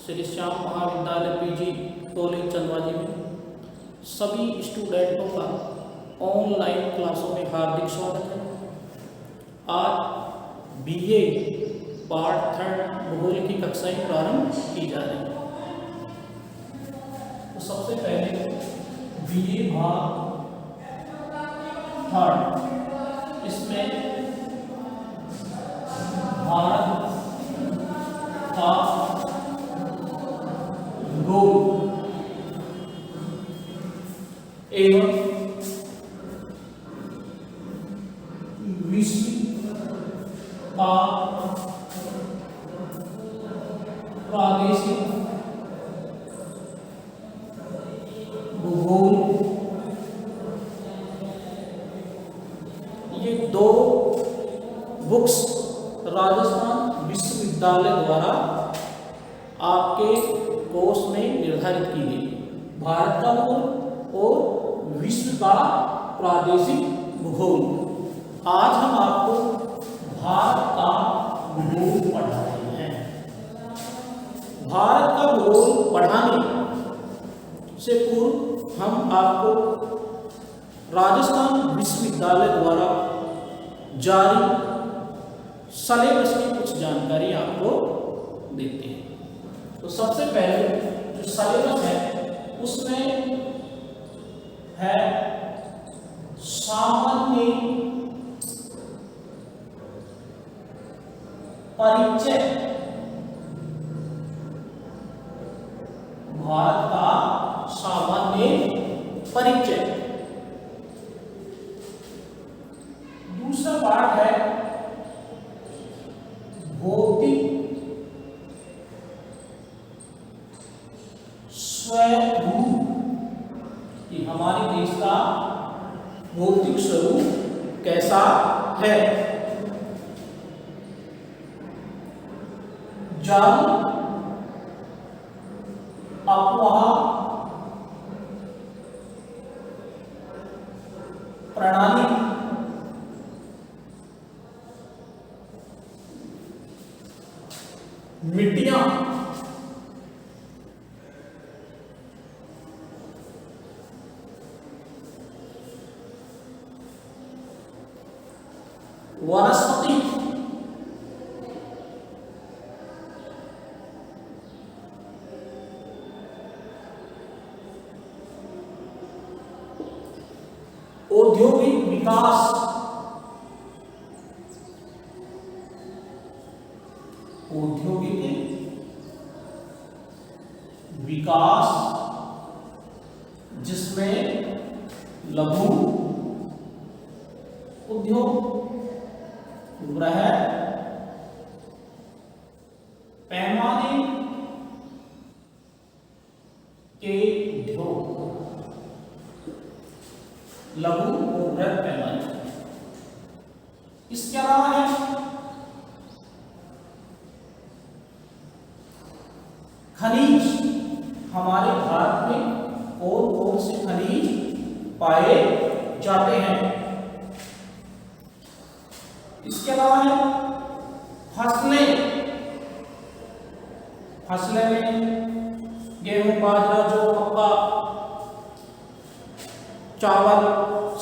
श्री श्याम महाविद्यालय PG college Chandwaji में सभी स्टूडेंटों का ऑनलाइन क्लासों में हार्दिक स्वागत है। आज बीए पार्ट 3 भूगोल की कक्षाएं प्रारंभ की जा रही हैं। तो सबसे पहले बीए भाग 3 इसमें भारत का भूगोल एवं विश्व का प्रादेशिक भूगोल, ये दो बुक्स राजस्थान विश्वविद्यालय द्वारा आपके कोर्स में निर्धारित की गई। भारत का भूगोल और विश्व का प्रादेशिक भूगोल। आज हम आपको भारत का भूगोल पढ़ा रहे हैं। भारत का भूगोल पढ़ाने से पूर्व हम आपको राजस्थान विश्वविद्यालय द्वारा जारी सिलेबस की कुछ जानकारी आपको देते हैं। तो सबसे पहले जो सिलेबस है उसमें है सामान्य परिचय, भारत का सामान्य परिचय। दूसरा पार्ट है भौतिक स्वरूप, कि हमारे देश का भौतिक स्वरूप कैसा है। जल, अफवाह प्रणाली, मिट्टियां, वनस्पति, औद्योगिक विकास, औद्योगिक विकास जिसमें लघु उद्योग, बृहद पैमाने के उद्योग, लघु और बृहद पैमाने। इसके अलावा है खनिज, हमारे भारत में कौन कौन से खनिज पाए जाते हैं। इसके अलावा है फसलें, फसलें में गेहूं, बाजरा, जौ, मक्का, चावल,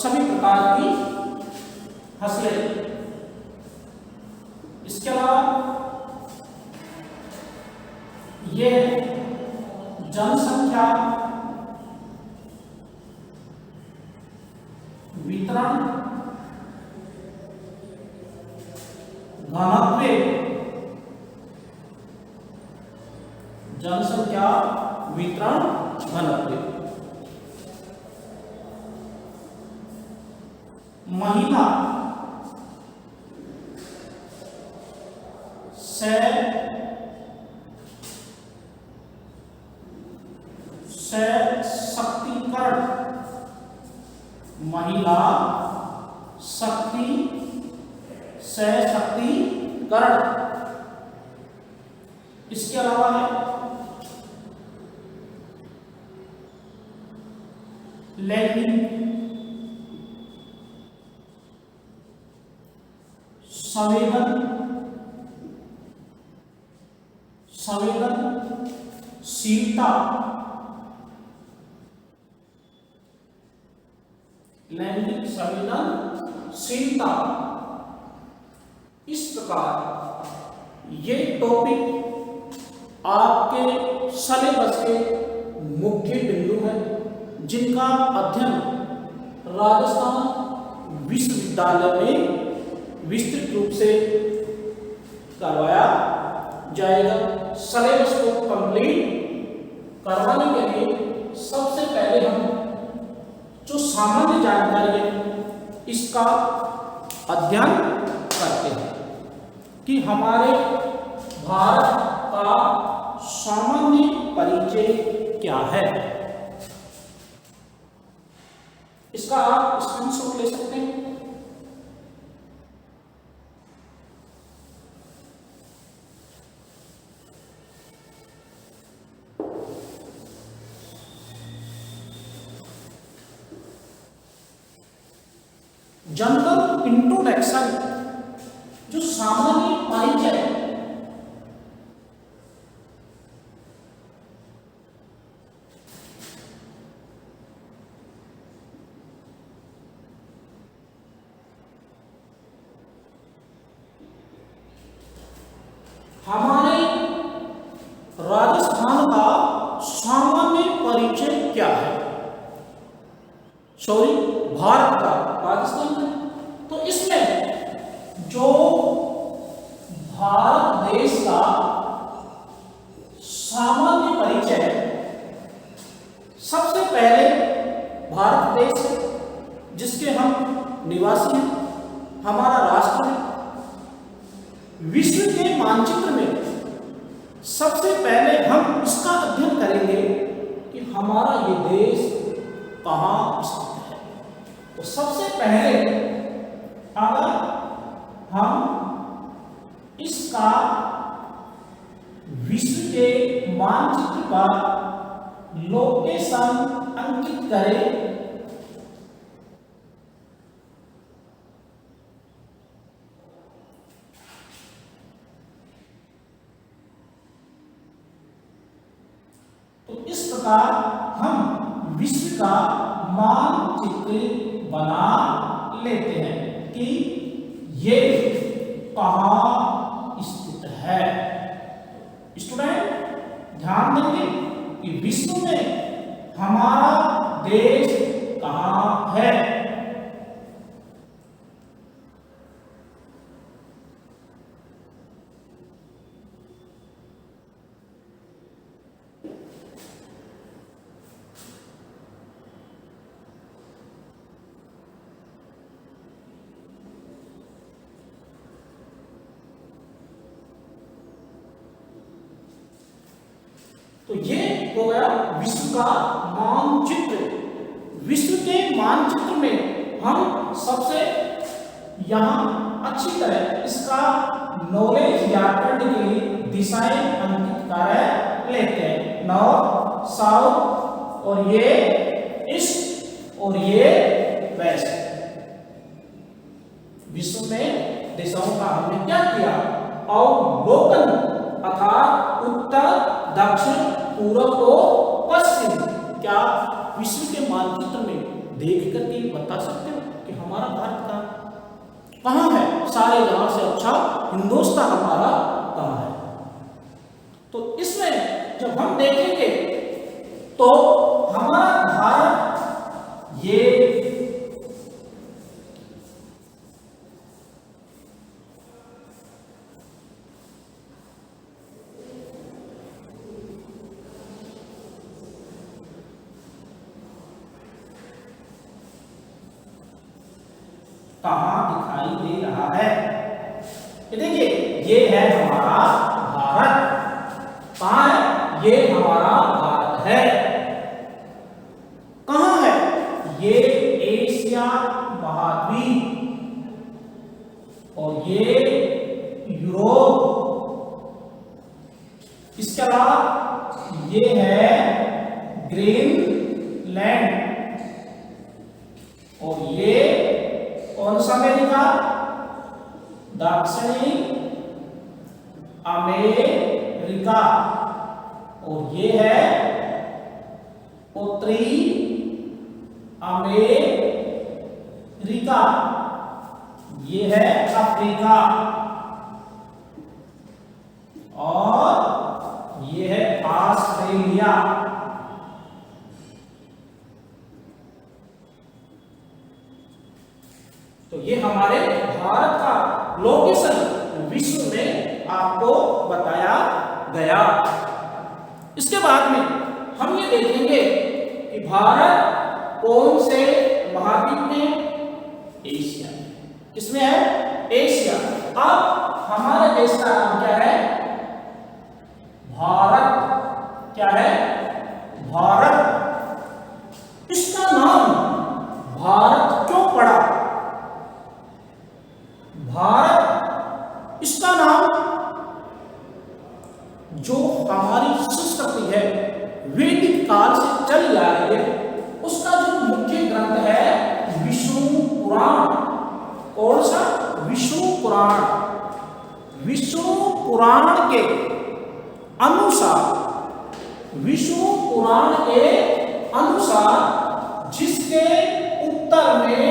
सभी प्रकार की फसलें। इसके अलावा ये जनसंख्या वितरण, घनत्व, जनसंख्या वितरण घनत्व। महिला सशक्तिकरण, महिला शक्ति सशक्तिकरण। इसके अलावा है लैंगिक संवेदन संवेदनशीलता, लैंगिक संवेदनशीलता। इस प्रकार ये टॉपिक आपके सिलेबस के मुख्य बिंदु हैं जिनका अध्ययन राजस्थान विश्वविद्यालय में विस्तृत रूप से करवाया जाएगा। सिलेबस को कंप्लीट करवाने के लिए सबसे पहले हम जो सामान्य जानकारी है इसका अध्ययन करते हैं कि हमारे भारत का सामान्य परिचय क्या है। इसका आप स्क्रीनशॉट ले सकते हैं। जनरल इंट्रोडक्शन, जो सामान्य परिचय, हमारे राजस्थान का सामान्य परिचय क्या है, सॉरी भारत का, राजस्थान का। तो इसमें जो भारत देश का सामान्य परिचय है, सबसे पहले भारत देश है जिसके हम निवासी हैं, हमारा राष्ट्र है। विश्व के मानचित्र में सबसे पहले हम इसका अध्ययन करेंगे कि हमारा ये देश कहाँ स्थित है। तो सबसे पहले अगर हम इसका विश्व के मानचित्र पर लोकेशन अंकित करें तो इस प्रकार हम विश्व का मानचित्र बना लेते हैं कि ये कहाँ स्थित है। स्टूडेंट ध्यान देंगे कि विश्व में हमारा देश कहाँ है। तो ये हो गया विश्व का मानचित्र। विश्व के मानचित्र में हम सबसे यहाँ अच्छी तरह इसका नॉलेज याद करने के लिए दिशाएं अंकित कर लेते हैं। नॉर्थ, साउथ, और ये ईस्ट और ये वेस्ट। विश्व में दिशाओं का हमने क्या किया, अवलोकन, अर्थात उत्तर, दक्षिण, पूर्व और पश्चिम। क्या विश्व के मानचित्र में देख करके बता सकते हो कि हमारा भारत का कहाँ है, सारे जहां से अच्छा हिंदुस्तान हमारा कहाँ है। तो इसमें जब हम देखेंगे तो हमारा भारत ये कहाँ दिखाई दे रहा है। ये देखिए, ये है हमारा भारत। कहाँ है? ये हमारा भारत है। कहाँ है? ये एशिया महाद्वीप और ये यूरोप। इसके अलावा ये है ग्रीनलैंड और ये कौन सा अमेरिका, दक्षिणी अमेरिका, और ये है उत्तरी अमेरिका, ये है अफ्रीका, और ये है ऑस्ट्रेलिया। तो ये हमारे भारत का लोकेशन विश्व में आपको बताया गया। इसके बाद में हम ये देखेंगे कि भारत कौन से महाद्वीप में? एशिया। किसमें है? एशिया। अब हमारे देश का नाम क्या है? भारत। क्या है? भारत। इसका नाम भारत क्यों पड़ा? भारत, इसका नाम जो हमारी संस्कृति है वैदिक काल से चली आ रही है, उसका जो मुख्य ग्रंथ है विष्णु पुराण। कौन सा? विष्णु पुराण। विष्णु पुराण के अनुसार, विष्णु पुराण के अनुसार जिसके उत्तर में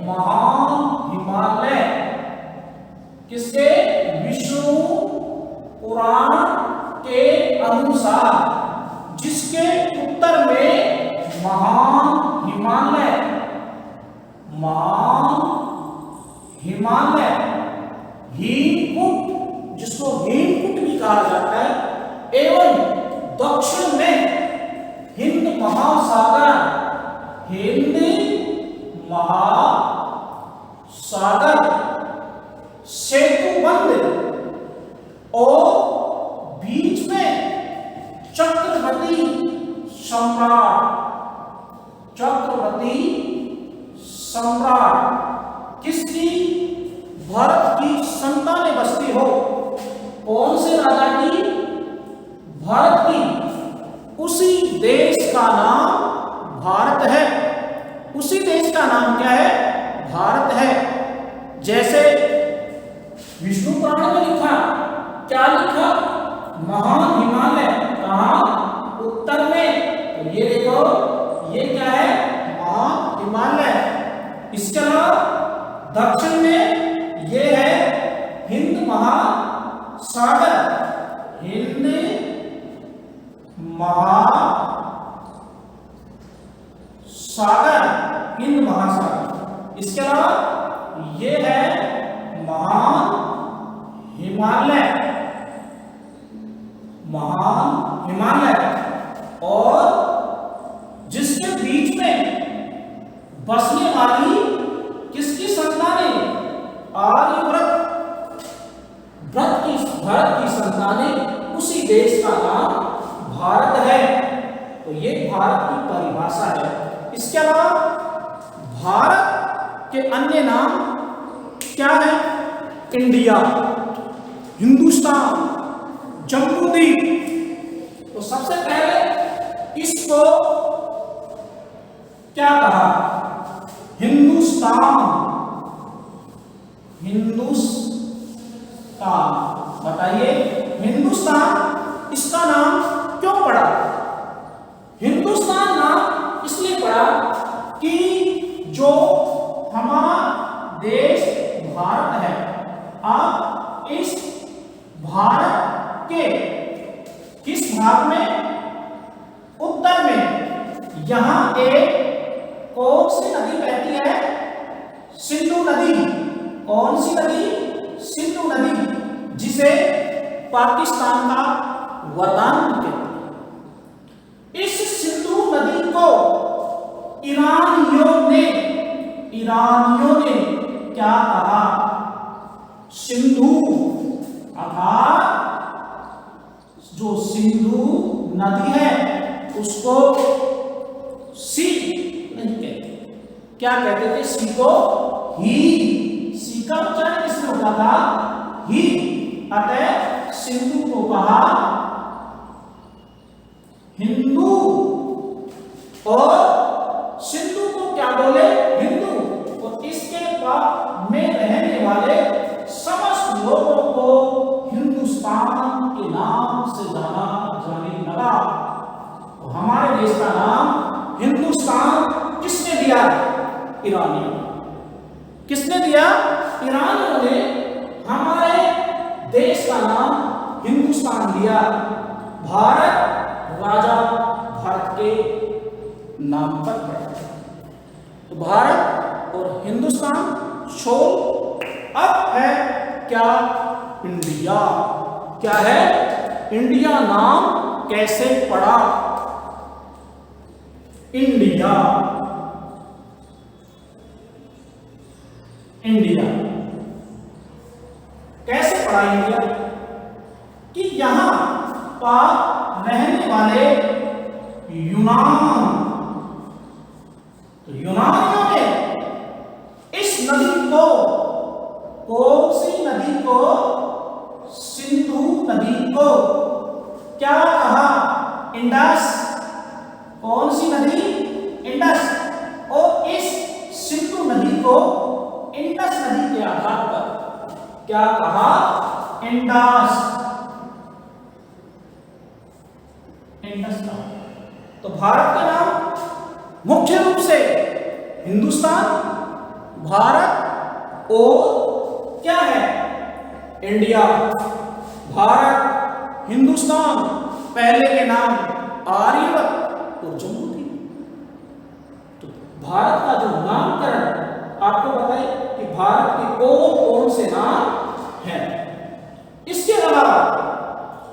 महान हिमालय, किसके? विष्णु पुराण के अनुसार जिसके उत्तर में महान हिमालय, महान हिमालय, हेमकूट, जिसको हेमकूट भी कहा जाता है, एवं दक्षिण में हिंद महासागर, हिंद महासागर, सेतुबंध, और बीच में चक्रवर्ती सम्राट, चक्रवर्ती सम्राट किसकी? भारत की संतानें बसती हो। कौन से राजा की? भारत की। उसी देश का नाम भारत है। उसी देश का नाम क्या है? भारत है। जैसे विष्णु पुराण में लिखा, क्या लिखा? महान हिमालय। कहां? उत्तर में। तो ये देखो, ये क्या है? महान हिमालय। इसके अलावा दक्षिण में ये है हिंद महासागर, हिंद महासागर, हिंद महासागर। इसके अलावा ये है महान हिमालय, महान हिमालय, और जिसके बीच में बसने वाली किसकी संतानें? आर्यव्रत, भारत की संतानें, उसी देश का नाम भारत है। तो ये भारत की परिभाषा है। इसके अलावा भारत के अन्य नाम क्या है? इंडिया, हिंदुस्तान, जम्बूद्वीप। तो सबसे पहले इसको क्या कहा? हिंदुस्तान। हिंदुस्तान, बताइए हिंदुस्तान इसका नाम क्यों पड़ा? हिंदुस्तान नाम इसलिए पड़ा कि जो हमारा देश भारत है, आप इस भारत के किस भाग में? उत्तर में। यहां एक कौन सी नदी बहती है? सिंधु नदी। कौन सी नदी? सिंधु नदी, जिसे पाकिस्तान का वरदान कहते हैं। इस सिंधु नदी को ईरानियों ने क्या कहा? सिंधु, अर्थात जो सिंधु नदी है उसको सी नहीं कहते। क्या कहते थे? सी को ही। सी का उच्चारण किसने होता था? ही। अतः सिंधु को कहा हिंदू, और सिंधु को क्या बोले? हिंदू। और इसके पास में रहने वाले समस्त लोगों को हिंदुस्तान के नाम से जाने लगा। तो हमारे देश का नाम ईरानियों ने। किसने दिया? ईरानियों ने हमारे देश का नाम हिंदुस्तान दिया। भारत राजा भरत के नाम पर पड़ा। तो भारत और हिंदुस्तान छोड़ अब है क्या? इंडिया। क्या है? इंडिया नाम कैसे पड़ा? इंडिया। इंडिया कैसे पड़ा इंडिया? कि यहां पर रहने वाले यूनान, तो यूनानियों ने इस नदी को, कौन सी नदी को? सिंधु नदी को क्या कहा? इंडस। कौन सी नदी? इंडस। और इस सिंधु नदी को इंडस नदी के आधार पर क्या कहा? इंडस। इंडस नाम। तो भारत का नाम मुख्य रूप से हिंदुस्तान, भारत और क्या है? इंडिया। भारत, हिंदुस्तान, पहले के नाम आर्यवर्त और जम्मू थी। तो भारत का जो नामकरण आपको बताए कि भारत के कौन कौन से नाम हैं। इसके अलावा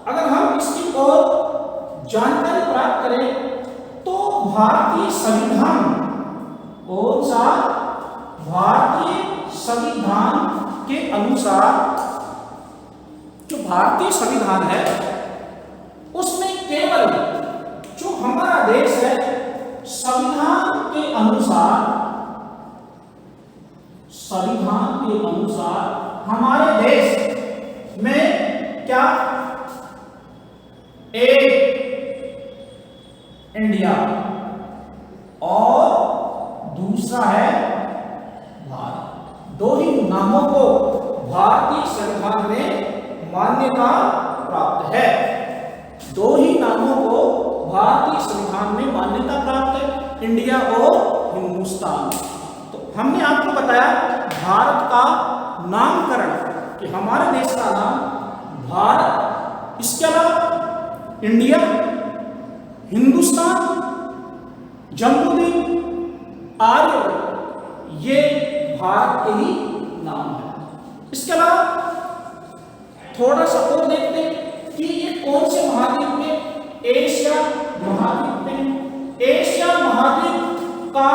अगर हम इसकी और जानकारी प्राप्त करें तो भारतीय संविधान, कौन सा? भारतीय संविधान के अनुसार जो भारतीय संविधान है उसमें केवल जो हमारा देश है, संविधान के अनुसार, संविधान के अनुसार हमारे देश में क्या? एक इंडिया और दूसरा है भारत। दो ही नामों को भारतीय संविधान में मान्यता प्राप्त है। दो ही नामों को भारतीय संविधान में मान्यता प्राप्त है, इंडिया और हिंदुस्तान। तो हमने आपको बताया भारत का नामकरण कि हमारे देश का नाम भारत, इसके अलावा इंडिया, हिंदुस्तान, जम्मूद्वीप, आर्य, ये भारत के ही नाम है। इसके अलावा थोड़ा सा और देखते हैं कि ये कौन से महाद्वीप में? एशिया महाद्वीप में। एशिया महाद्वीप का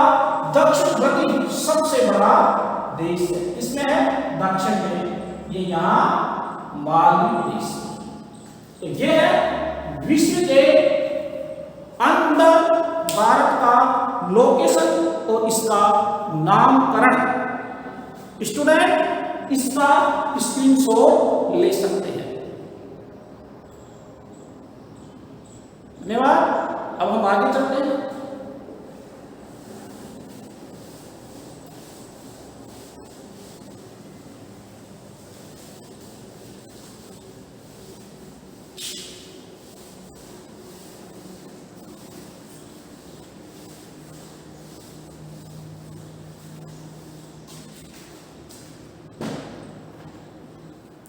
दक्षिणवर्ती सबसे बड़ा देश है। इसमें है दक्षिण में, ये यहां मालदीव देश। तो ये है विश्व के अंदर भारत का लोकेशन और इसका नामकरण। स्टूडेंट इसका स्क्रीनशॉट ले सकते हैं। धन्यवाद। अब हम आगे चलते हैं।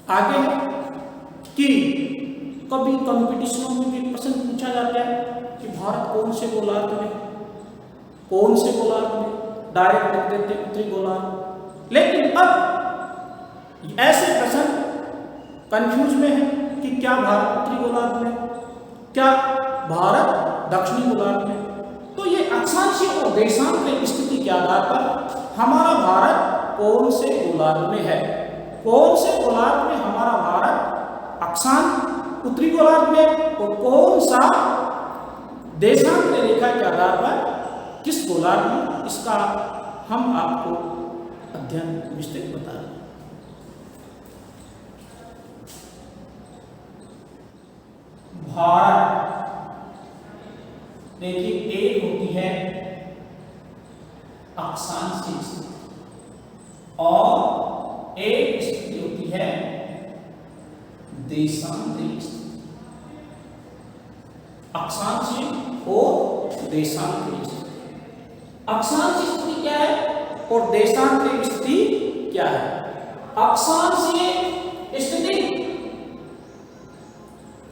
आगे है कि कभी कंपटीशनों में भी प्रश्न पूछा जाता है कि भारत कौन से गोलार्ध में, कौन से गोलार्ध में, डायरेक्ट लिख देते उत्तरी गोलार्ध। लेकिन अब ऐसे प्रश्न कंफ्यूज में है कि क्या भारत उत्तरी गोलार्ध में, क्या भारत दक्षिणी गोलार्ध में। तो ये अक्षांशीय और देशांतरीय स्थिति के आधार पर हमारा भारत कौन से गोलार्ध में है, कौन से गोलार्ध में हमारा भारत अक्षांश उत्तरी गोलार्ध में, और कौन सा देशांतरीय रेखा के आधार पर किस गोलार्ध में, इसका हम आपको अध्ययन विस्तृत बता रहे हैं। भारत देखिए, एक होती है अक्षांशीय स्थिति और एक स्थिति होती है देशांतरीय स्थिति। अक्षांशीय और देशांतरीय स्थिति। अक्षांशीय स्थिति क्या है और देशांतरीय स्थिति क्या है? अक्षांशीय स्थिति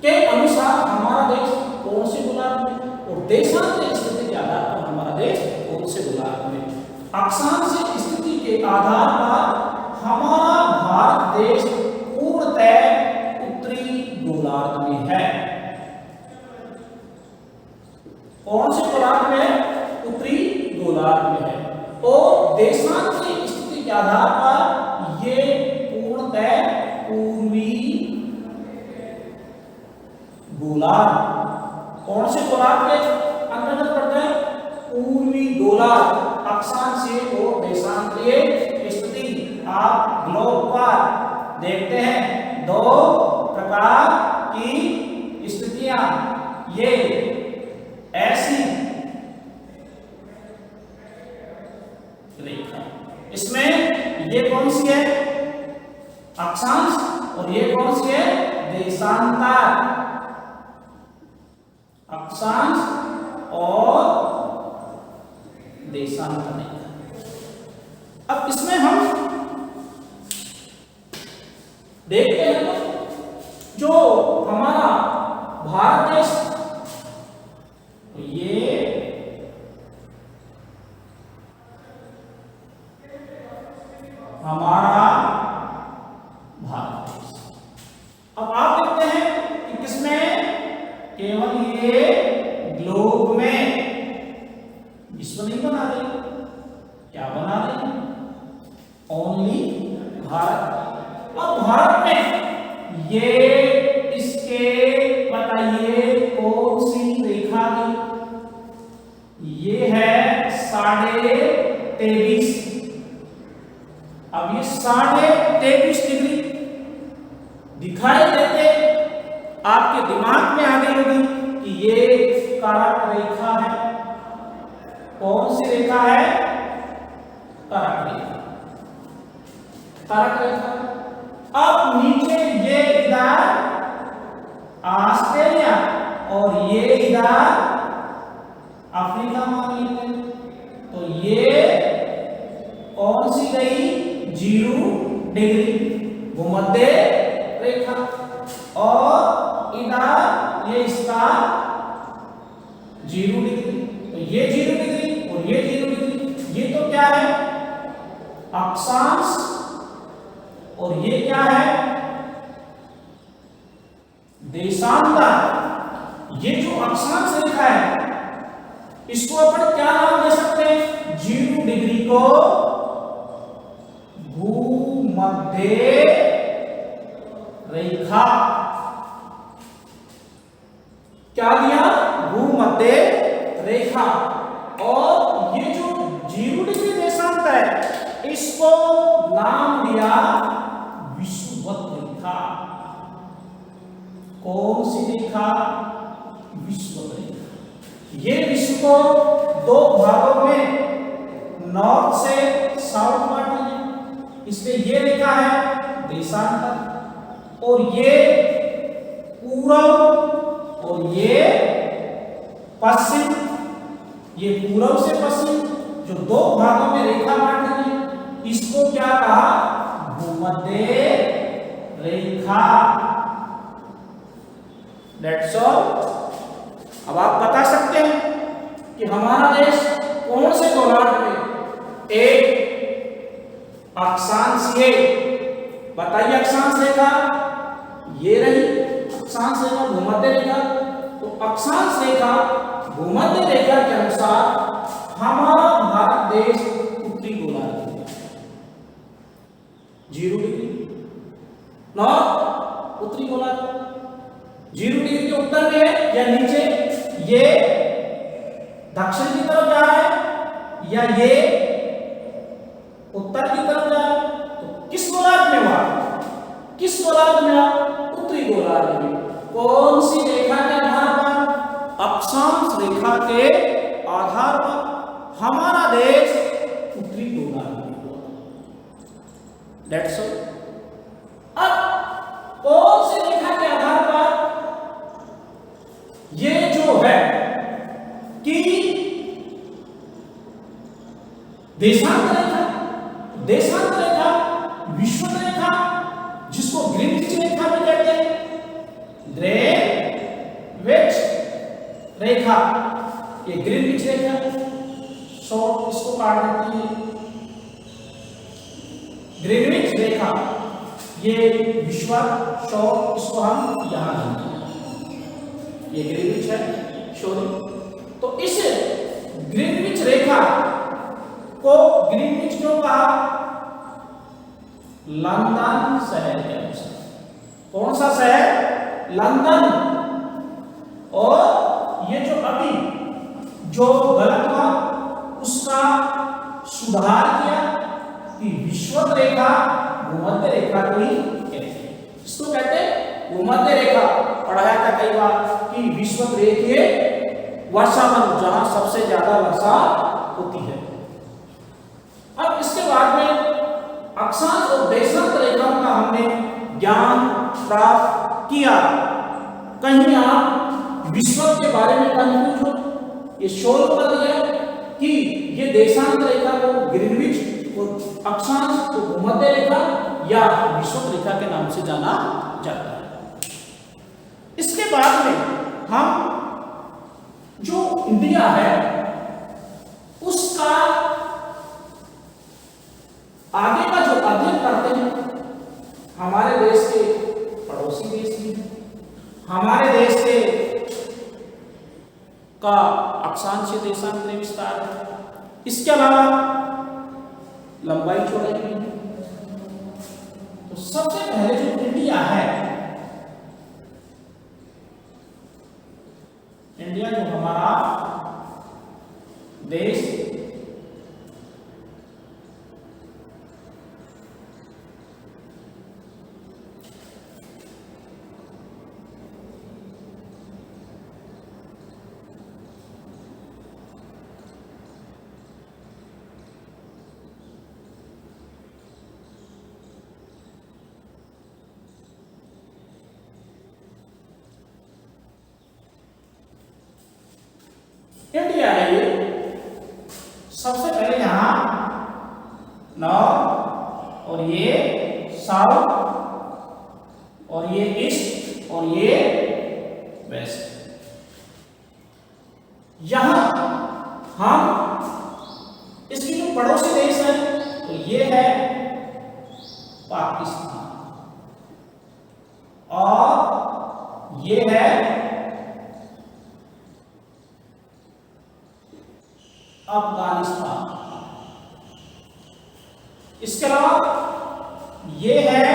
के अनुसार हमारा देश कौन से गोलार्ध में और देशांतरीय स्थिति के आधार पर हमारा देश कौन से गोलार्ध में। अक्षांशीय स्थिति के आधार पर हमारा भारत देश पूर्णतः उत्तरी गोलार्ध में है। कौन से गोलार्ध में है? उत्तरी गोलार्ध में है। और देशांतरीय स्थिति के आधार पर ये पूर्णतः पूर्वी गोलार्ध। कौन से गोलार्ध के अंतर्गत पड़ता है? पूर्वी गोलार्ध। अक्षांशीय और देशांतरीय स्थिति आप ग्लोब पर देखते हैं दो प्रकार की स्थितियां, ये ऐसी रेखा, इसमें ये कौन सी है? अक्षांश और ये कौन सी है? देशांतर। अक्षांश और देशांतर। अब इसमें हम देखते हैं जो हमारा भारत देश, ये हमारा भारत देश। अब आप देखते हैं कि किसमें? केवल ये ग्लोब में। विश्व नहीं बना रही, क्या बना रही? ओनली भारत। अब भारत में ये इसके बताइए कौन सी रेखा की? ये है 23.5। अब ये 23.5 डिग्री दिखाई देते आपके दिमाग में आ गई होगी कि ये कारक रेखा है। कौन सी रेखा है? कारक रेखा। कारक रेखा। अब नीचे ये इधर ऑस्ट्रेलिया और ये इधर अफ्रीका मान लेते हैं, तो ये कौन सी गई? 0 डिग्री भूमध्य रेखा। और इधर ये इसका 0 डिग्री, तो ये 0 डिग्री और ये 0 डिग्री। ये तो क्या है? अक्षांश। और ये क्या है? देशांतर। ये जो अक्षांश रेखा है इसको अपन क्या नाम दे सकते हैं? 0 डिग्री को भूमध्य रेखा। क्या दिया? भूमध्य रेखा। और ये जो 0 डिग्री देशांतर है इसको नाम दिया विषुवत रेखा। कौन सी रेखा? विषुवत रेखा। ये विश्व को 2 भागों में नॉर्थ से साउथ बांटा है, इसलिए ये रेखा है देशांतर। और ये पूर्व और ये पश्चिम, ये पूर्व से पश्चिम जो 2 भागों में रेखा बांट रही है इसको क्या कहा? भूमध्य रेखा। That's all। अब आप बता सकते हैं कि हमारा देश कौन से गोलार्ध में? एक अक्षांशीय। बताइए अक्षांश रेखा ये रही, अक्षांश रेखा भूमध्य रेखा। तो अक्षांश रेखा भूमध्य रेखा के अनुसार हमारा भारत देश उत्तरी गोलार्ध में 0 डिग्री नॉर्थ उत्तरी गोलार्ध 0 डिग्री के उत्तर में है या नीचे? ये दक्षिण की तरफ जा रहा है या ये उत्तर की तरफ जा रहा है? तो किस गोलार्ध में हुआ? किस गोलार्ध में हुआ? उत्तरी गोलार्ध में। कौन सी रेखा के आधार पर? अक्षांश रेखा के आधार पर हमारा देश उत्तरी गोलार्ध में हुआ। That's all। अब कौन सी रेखा के आधार पर ये जो है कि देशांतर रेखा रेखा, ये ग्रीनविच रेखा शॉर्ट, इसको काट देती है। ग्रीनविच रेखा ये विषुवत शॉर्ट, इसको हम यहां लेंगे, ये ग्रीनविच है सॉरी। तो इस ग्रीनविच रेखा को ग्रीनविच क्यों कहा? लंदन शहर के अनुसार। कौन सा शहर? लंदन। और ये जो अभी जो गलत था उसका सुधार किया कि विषुवत रेखा भूमध्य रेखा को ही कहते हैं। इसको कहते हैं भूमध्य रेखा। पढ़ाया था कई बार कि विषुवत रेखीय वर्षावन, जहां सबसे ज्यादा वर्षा होती है। अब इसके बाद में अक्षांश और देशांत रेखाओं का हमने ज्ञान प्राप्त किया। कहीं आप विषुवत के बारे में कंफ्यूज हो, ये सोल्व कर दिया कि ये देशांत रेखा को ग्रीनविच और अक्षांश को भूमध्य रेखा या विषुवत रेखा के नाम से जाना जाता है। इसके बाद में हम जो इंडिया है उसका आगे का जो अध्ययन करते हैं, हमारे देश के पड़ोसी देश भी, हमारे देश के का अक्षांशीय देशांत में विस्तार है, इसके अलावा लंबाई चौड़ाई भी है। तो सबसे पहले जो इंडिया है, इंडिया जो हमारा देश इंडिया है, ये सबसे पहले यहां नॉर्थ और ये साउथ और ये ईस्ट और ये वेस्ट। यहां हम इसकी जो पड़ोसी देश है तो ये है पाकिस्तान और ये है अफगानिस्तान। इसके अलावा ये है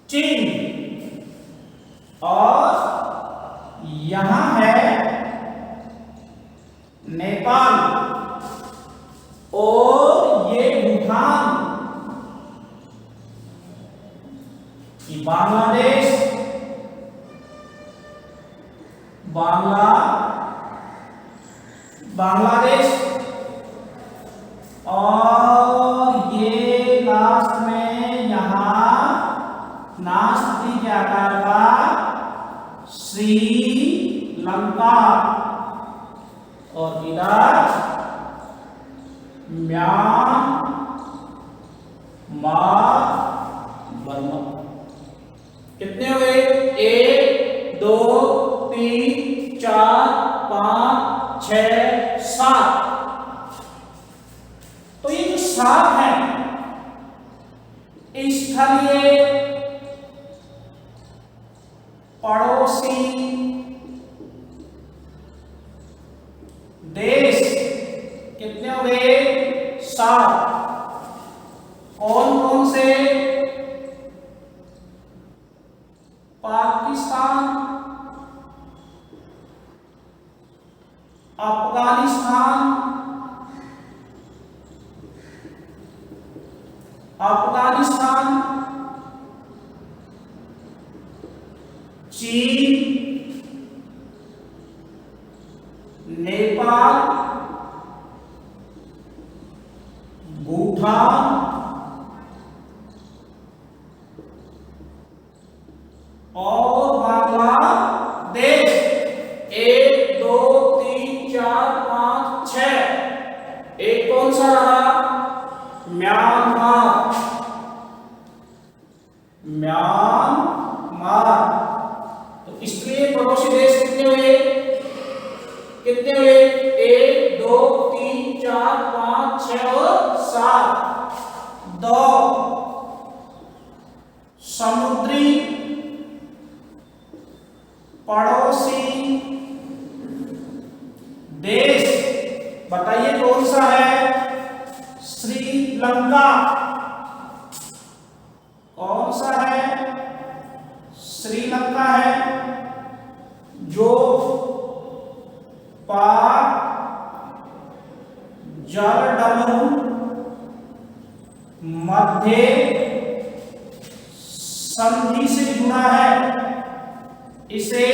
चीन और यहां है नेपाल और ये भूटान, ये बांग्लादेश, बांग्लादेश और ये लास्ट में यहां नास्ती के आकार का श्रीलंका और इधर म्यांमार, बर्मा। कितने हुए? 1 2 3 4 5 6 7। तो ये जो 7 है स्थलीय पड़ोसी देश कितने हुए? 7। कौन कौन से? पाकिस्तान, अफगानिस्तान, चीन, नेपाल, भूटान और बांग्लादेश। 1 2 3 4 5 6। एक कौन सा रहा? म्यांमार। तो इसलिए पड़ोसी देश कितने हुए? कितने हुए? 1 2 3 4 5 6 और 7। 2 समुद्री पड़ोसी देश, बताइए कौन सा है? श्रीलंका। कौन सा है? श्रीलंका है, जो पाक जलडमरू मध्य संधि से जुड़ा है। इसे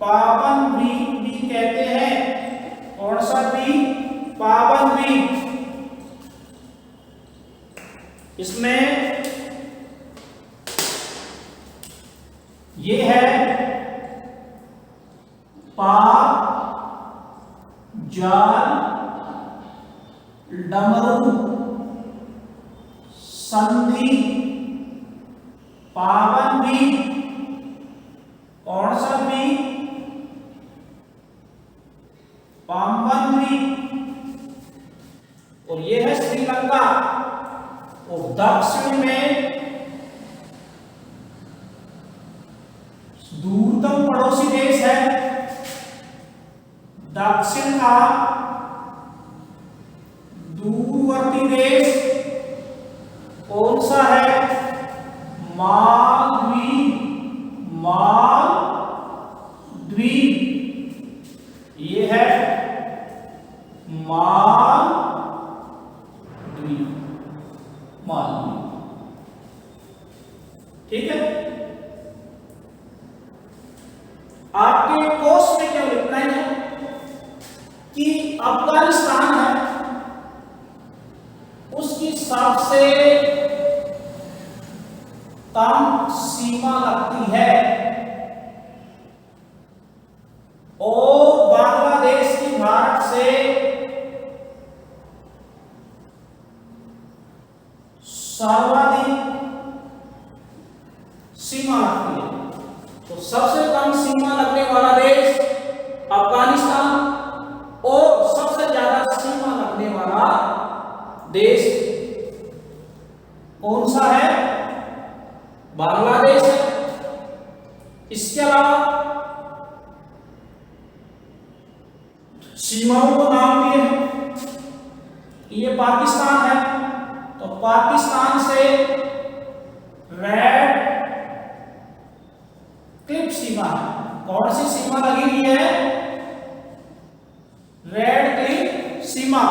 पावन द्वीप भी कहते हैं। कौन सा द्वीप? पावन द्वीप। इसमें ये है पाक जाल डमरू संधि पावन द्वीप। कौन सा द्वीप? पावन द्वीप। और ये है श्रीलंका। और दक्षिण में दूरतम पड़ोसी देश है। दक्षिण का दूरवर्ती देश कौन सा है? मालद्वीप। मालद्वीप, ये है मालद्वीप। मालद्वीप, ठीक है। आपके कोर्स में क्या लिखना है कि अफगानिस्तान है, उसकी सबसे कम सीमा लगती है और बांग्लादेश की भारत से सर्वाधिक सीमा लगती है। तो सबसे कम सीमा लगने वाला देश अफगानिस्तान और सबसे ज्यादा सीमा लगने वाला देश कौन सा है? बांग्लादेश है। इसके अलावा सीमाओं को नाम दिए हैं। ये पाकिस्तान है, तो पाकिस्तान से रेड क्लिप सीमा है। कौन सी सीमा लगी हुई है? रेड क्लिप सीमा।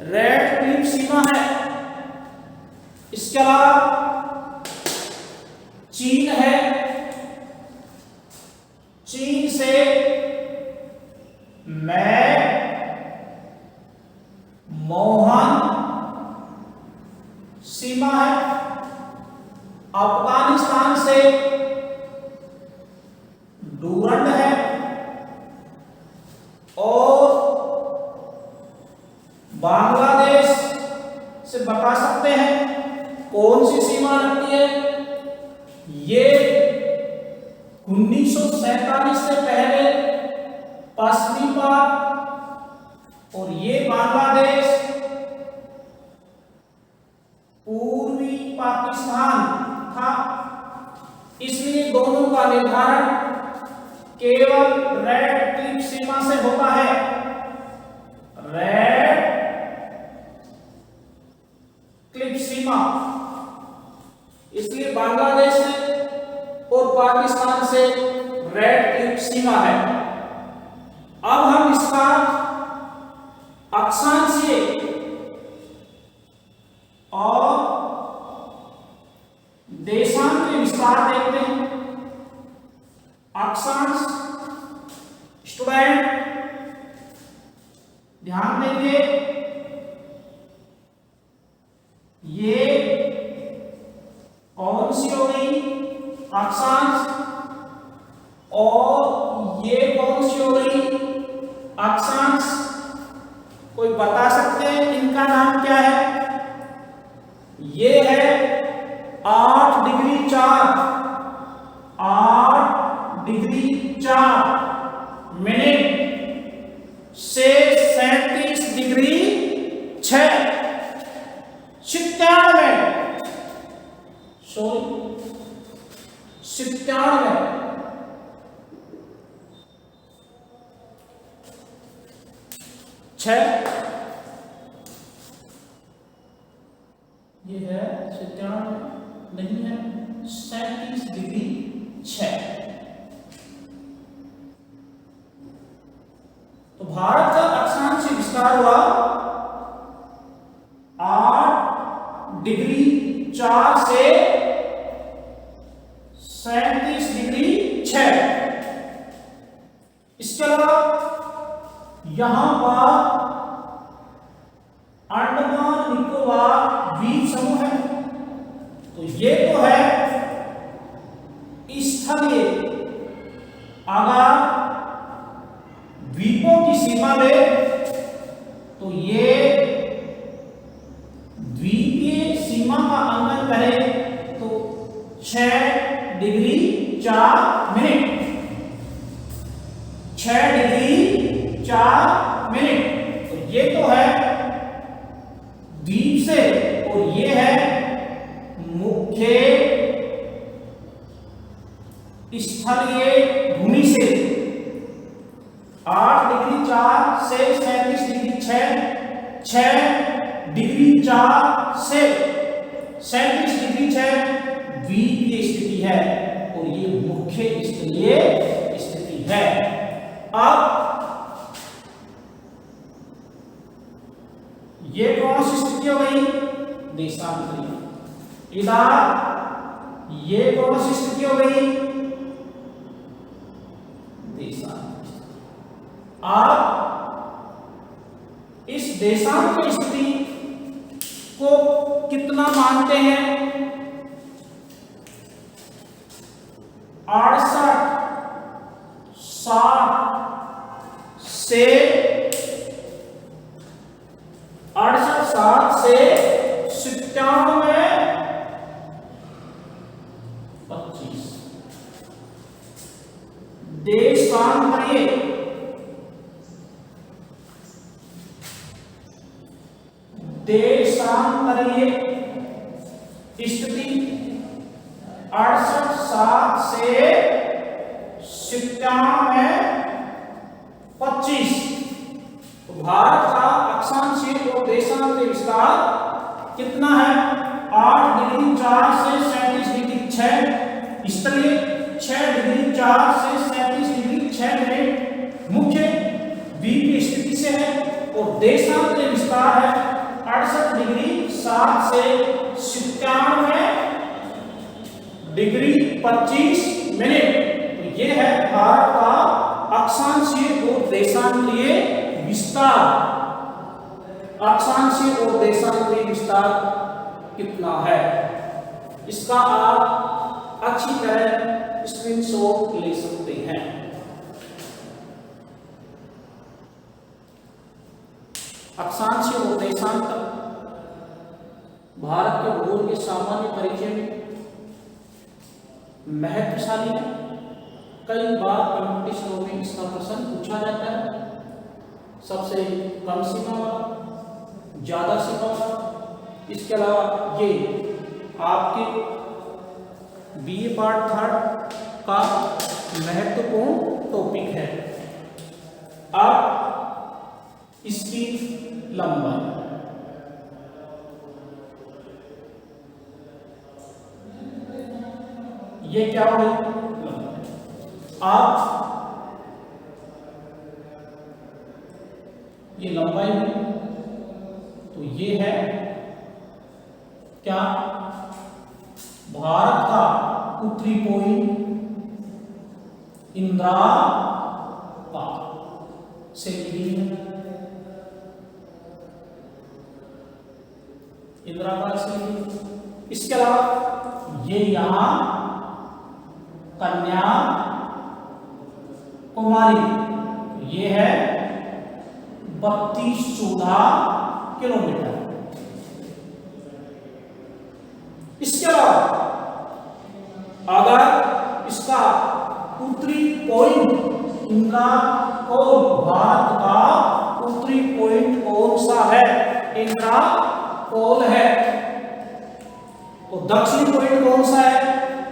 रेड क्लिप सीमा है। इसके अलावा चीन है। चीन से मोहन सीमा है। अफगानिस्तान से डूरंड है। और बांग्लादेश से बता सकते हैं कौन सी सीमा लगती है? ये 1947 से पहले पश्चिमी पाक, और ये बांग्लादेश पूर्वी पाकिस्तान था। इसलिए दोनों का निर्धारण केवल रेड क्लिप सीमा से होता है। रेड क्लिप सीमा। इसलिए बांग्लादेश से और पाकिस्तान से रेड क्लिप सीमा है। अब हम इसका अक्षांशीय और देशांतरीय विस्तार देखते हैं। अक्षांश स्टूडेंट ध्यान देंगे, ये कौन सी हो गई? अक्षांश। और ये कौन सी हो गई? अक्षांश। कोई बता सकते हैं इनका नाम क्या है? ये है 8 डिग्री 4 मिनट से 37 डिग्री 6 97 6 ये है 97 नहीं है 37 डिग्री 6। तो भारत का अक्षांश विस्तार हुआ 8 डिग्री 4 से 37 डिग्री 6। इसके अलावा यहां पर अंडमान निकोबार द्वीप समूह है, तो ये तो है स्थलीय। अगर द्वीपों की सीमा में तो ये द्वीपीय सीमा का अंकन करें तो 6 डिग्री 4 मिनट 6 डिग्री 4 मिनट। तो ये तो है द्वीप से और ये है मुख्य स्थलीय भूमि से। 8 डिग्री 4 से 37 डिग्री 6 डिग्री 4 से 37 डिग्री 6 द्वीपीय स्थिति है और ये मुख्य स्थलीय स्थिति है। अब ये कौन सी स्थिति हो गई? देशांतरीय। इधर ये कौन सी स्थिति हो गई? देशांतरीय। आप इस देशांतरीय स्थिति को कितना मानते हैं? 68 60 से 97 25 देशांतरीय। देशांतरीय स्थिति 68 7 से 97 25। तो भारत का अक्षांशीय और देशांतरीय विस्तार कितना है? 8 डिग्री 4 से 37 डिग्री 6 स्थलीय, 6 डिग्री 4 से 37 डिग्री 6 मिनट मुख्य द्वीपीय स्थिति से है और देशांतरीय विस्तार है 68 डिग्री 7 से 97 डिग्री 25 मिनट। तो ये है भारत का अक्षांशीय और देशांतरीय विस्तार। अक्षांशीय और देशांतरीय विस्तार कितना है इसका आप अच्छी तरह स्क्रीनशॉट ले सकते हैं। अक्षांशीय और देशांतर भारत के भूगोल के सामान्य परिचय में महत्वशाली है। कई बार कॉम्पिटिशनों में इसका प्रश्न पूछा जाता है। सबसे कम सीमा वाला, ज्यादा सीमा वाला। इसके अलावा ये आपके बीए पार्ट 3 का महत्वपूर्ण टॉपिक है। अब इसकी लंबाई ये क्या हो गई? आप ये लंबाई हुई तो ये है क्या? भारत का उत्तरी पॉइंट इंदिरा पार्क से ली है। इंदिरा पार्क से ली। इसके अलावा ये यहां कन्याकुमारी ये है 32-14 किलोमीटर। इसके अलावा अगर इसका उत्तरी पॉइंट इनका कौन भारत का उत्तरी पॉइंट कौन सा है, इनका पोल है, तो दक्षिणी पॉइंट कौन सा है,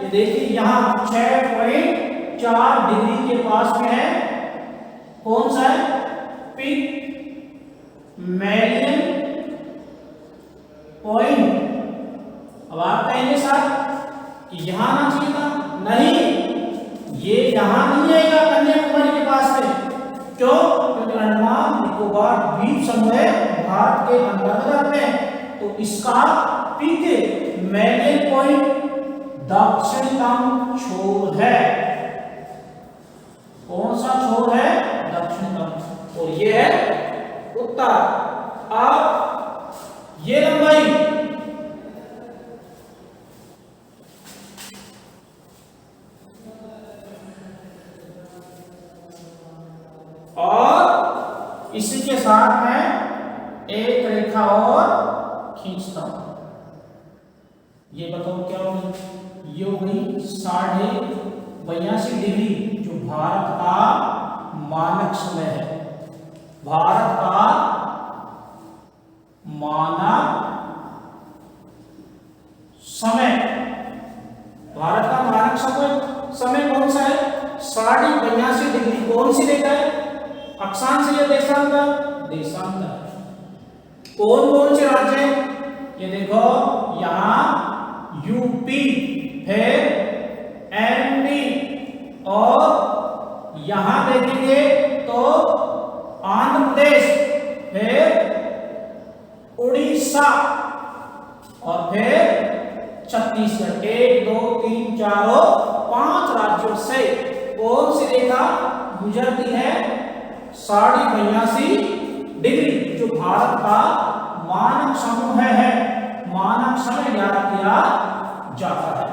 ये देखिए यहां 6.4 डिग्री के पास में है, कौन सा है, पिगमेलियन पॉइंट। अब आप कहेंगे सर कि यहां आना चाहिए था, नहीं, ये यहां नहीं आएगा कन्याकुमारी के पास में, क्यों, क्योंकि अंडमान निकोबार द्वीप समूह भारत के अंतर्गत आते हैं, तो इसका पिगमेलियन पॉइंट दक्षिणतम छोर है, कौन सा छोर है, दक्षिणतम, और ये है उत्तर। अब ये लंबाई और इसी के साथ मैं एक रेखा और खींचता हूं, ये बताओ क्या होगी, ये होगी 82.82 डिग्री, जो भारत का मानक समय है, भारत का मानक समय, भारत का मानक समय कौन सा है, 82.82 डिग्री, कौन सी रेखा है, अक्षांश या देशांतर, देशांतर। कौन कौन से राज्य हैं, ये देखो यहां यूपी, फिर एमपी, और यहां देखेंगे तो आंध्र प्रदेश, फिर उड़ीसा, और फिर छत्तीसगढ़। 1 2 3 4 5 राज्यों से कौन सी रेखा गुजरती है, 82.82 डिग्री, जो भारत का मानक समूह है, मानक समय ज्ञात किया जाता है।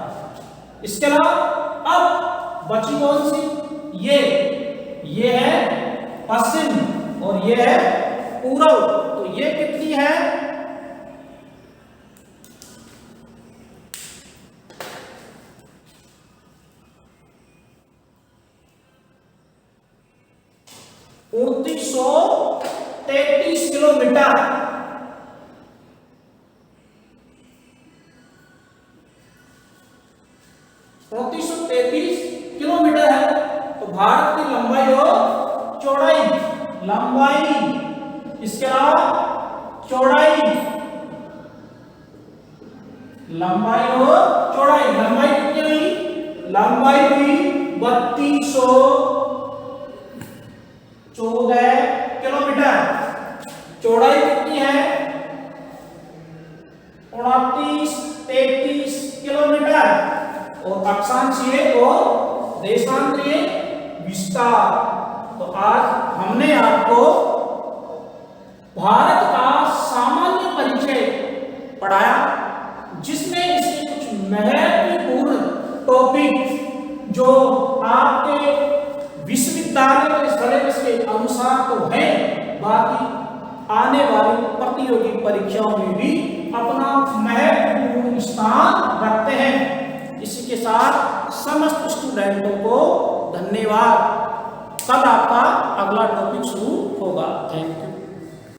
इसके अलावा अब बची कौन सी, ये है पश्चिम और ये है पूर्व, तो ये कितनी है, सौ 33 किलोमीटर, 3433 किलोमीटर है। तो भारत की लंबाई और चौड़ाई, लंबाई, इसके अलावा चौड़ाई, लंबाई और चौड़ाई, लंबाई कितनी हुई, लंबाई हुई 3214 किलोमीटर, चौड़ाई कितनी है, 2933 किलोमीटर, और अक्षांशीय और देशांतरीय विस्तार। तो आज हमने आपको भारत का सामान्य परिचय पढ़ाया, जिसमें इसके कुछ महत्वपूर्ण टॉपिक जो आपके विश्वविद्यालय के सिलेबस के अनुसार तो है, बाकी आने वाली प्रतियोगी परीक्षाओं में भी अपना महत्वपूर्ण स्थान रखते हैं। इसी के साथ समस्त स्टूडेंटों को धन्यवाद। कल आपका अगला टॉपिक शुरू होगा। Thank you.